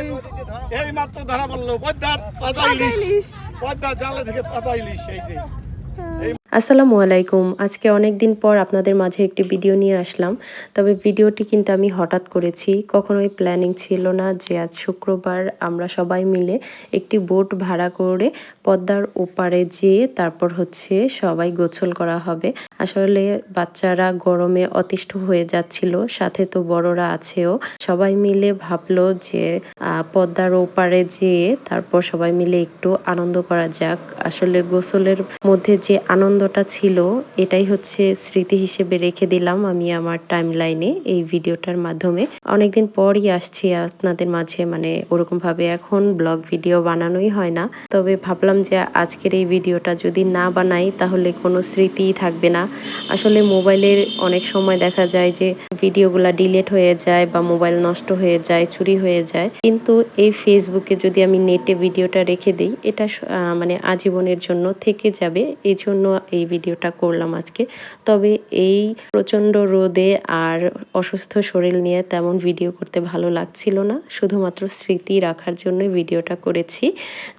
এই মাত্র ধরা পড়লো পদ্মার তাজা ইলিশ, পদ্মার জালে থেকে তাজা ইলিশ। এই যে আসসালামু আলাইকুম। আজকে অনেক দিন পর আপনাদের মাঝে একটি ভিডিও নিয়ে আসলাম। তবে ভিডিওটি কিন্তু আমি হঠাৎ করেছি, কখনোই প্ল্যানিং ছিল না যে আজ শুক্রবার আমরা সবাই মিলে একটি বোট ভাড়া করে পদ্মার ওপারে যেয়ে তারপর হচ্ছে সবাই গোসল করা হবে। আসলে বাচ্চারা গরমে অতিষ্ঠ হয়ে যাচ্ছিল, সাথে তো বড়রা আছেও। সবাই মিলে ভাবলো যে পদ্মার ওপারে যেয়ে তারপর সবাই মিলে একটু আনন্দ করা যাক। আসলে গোসলের মধ্যে যে আনন্দটা ছিল এটাই হচ্ছে স্মৃতি হিসেবে রেখে দিলাম আমি আমার টাইমলাইনে এই ভিডিওটার মাধ্যমে। অনেকদিন পরই আসছি আপনাদের মাঝে, মানে ওরকম ভাবে এখন ব্লগ ভিডিও বানানোই হয় না। তবে ভাবলাম যে আজকের এই ভিডিওটা যদি না বানাই তাহলে কোনো স্মৃতিই থাকবে না। আসলে মোবাইলের অনেক সময় দেখা যায় যে ভিডিওগুলা ডিলিট হয়ে যায় বা মোবাইল নষ্ট হয়ে যায়, চুরি হয়ে যায়, কিন্তু এই ফেসবুকে যদি আমি নেটে ভিডিওটা রেখে দিই এটা মানে আজীবনের জন্য থেকে যাবে। এই জন্য এই ভিডিওটা করলাম আজকে। তবে এই প্রচণ্ড রোদে আর অসুস্থ শরীর নিয়ে তেমন ভিডিও করতে ভালো লাগছিল না, শুধুমাত্র স্মৃতি রাখার জন্য ভিডিওটা করেছি।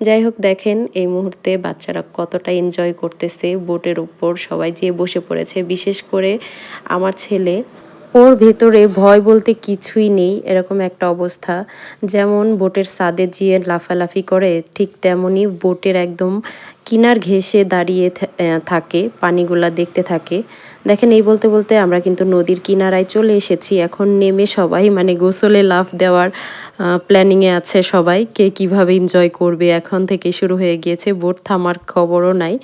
যাই হোক, দেখেন এই মুহূর্তে বাচ্চারা কতটা এনজয় করতেছে। বোটের উপর সবাই যেয়ে বসে পড়েছে, বিশেষ করে আমার ছেলে। ওর ভেতরে ভয় বলতে কিছুই নেই, এরকম একটা অবস্থা। যেমন বোটের ছাদে যেয়ে লাফালাফি করে, ঠিক তেমনই বোটের একদম কিনার ঘেঁষে দাঁড়িয়ে থাকে, পানিগুলা দেখতে থাকে। দেখেন এই বলতে বলতে আমরা কিন্তু নদীর কিনারায় চলে এসেছি। এখন নেমে সবাই মানে গোসলে লাফ দেওয়ার প্ল্যানিংয়ে আছে সবাই। কে কিভাবে এনজয় করবে এখন থেকে শুরু হয়ে গিয়েছে, বোট থামার খবরও নাই।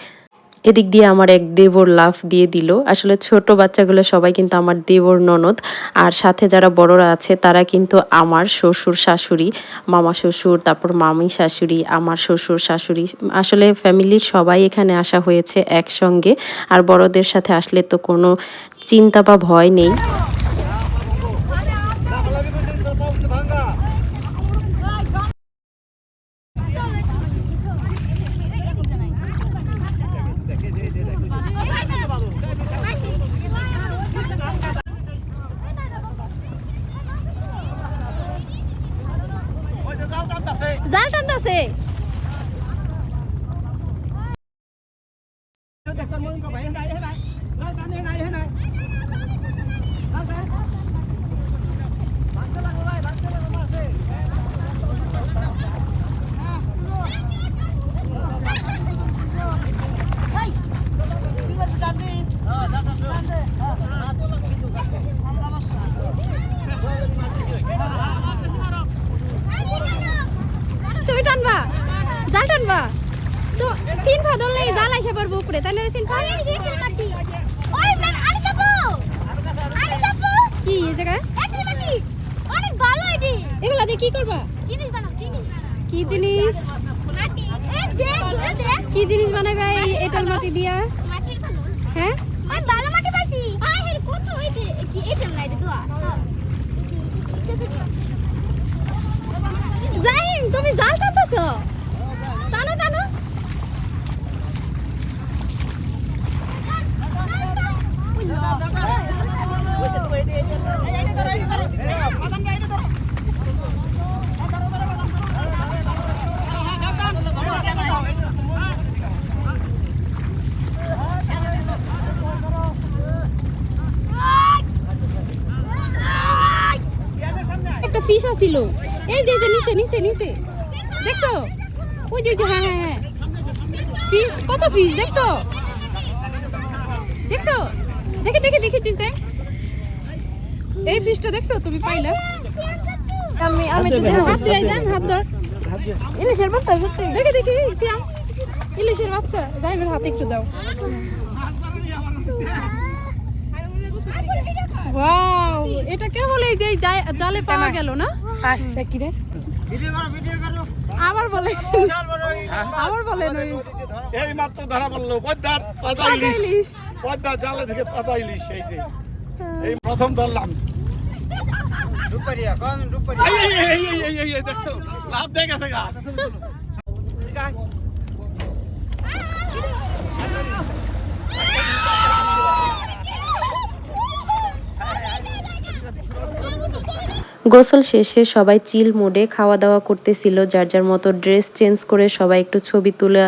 এদিক দিয়ে আমার এক দেবর লাফ দিয়ে দিল। আসলে ছোট বাচ্চাগুলো সবাই কিন্তু আমার দেবর ননদ, আর সাথে যারা বড়রা আছে তারা কিন্তু আমার শ্বশুর শাশুড়ি, মামা শ্বশুর, তারপর মামি শাশুড়ি, আমার শ্বশুর শাশুড়ি। আসলে ফ্যামিলির সবাই এখানে আসা হয়েছে একসঙ্গে। আর বড়দের সাথে আসলে তো কোনো চিন্তা বা ভয় নেই। জাল টানতাছে। তুমি টানবা, জাল টানবা তো সিন ফা ধরলে জাল আইসা পারবো উপরে, তাহলে সিন ফা ওই ম্যান আনি সাপো কি এই জায়গায় একটি মাটি অনেক ভালো এটি। এগুলা দিয়ে কি করবা? জিনিস বানাও। জিনিস কি জিনিস? মাটি। এই দেখ ধরে দেখ কি জিনিস বানাইবা এই এটাল মাটি দিয়া? মাটির বানাও। হ্যাঁ আমি ভালো মাটি পাইছি। আই হের কত হইছে কি এটাল নাই রে দোয়া। যাই তুমি জাল টানতেছো, টানো টানো। একটা ফিশ আসিল, এই যে যে নিচে নিচে নিচে দেখছো, ওই যে হ্যাঁ হ্যাঁ হ্যাঁ ফিশ, কত ফিশ দেখছো দেখছো, দেখে দেখে দেখে দিতে এই ফিশটা দেখছো তুমি পাইলা? আমি আমি হাত দিয়ে যাই, হাত ধর। ইলিশের বাচ্চা দেখে দেখে সিয়াম, ইলিশের বাচ্চা যাই আমার হাতে একটু দাও। ওয়াও, এটা কে বলে যে জালে পাওয়া গেল না? কি রে আবার বলে, আবার বলেন এই মাত্র ধরা পড়লো পদ্মার তাজা ইলিশ, পদ্মার জালে থেকে তাজা ইলিশ। এই যে এই প্রথম ধরলাম। দেখছো লাভ দেখে গেছে গা। গোসল শেষে সবাই চিল মোডে খাওয়া দাওয়া করতেছিল, যার যার মতো ড্রেস চেঞ্জ করে সবাই একটু ছবি তুলে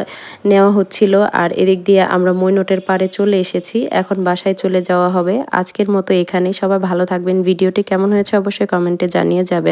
নেওয়া হচ্ছিল। আর এদিক দিয়ে আমরা মৈনটের পাড়ে চলে এসেছি, এখন বাসায় চলে যাওয়া হবে। আজকের মতো এখানেই, সবাই ভালো থাকবেন। ভিডিওটি কেমন হয়েছে অবশ্যই কমেন্টে জানিয়ে যাবেন।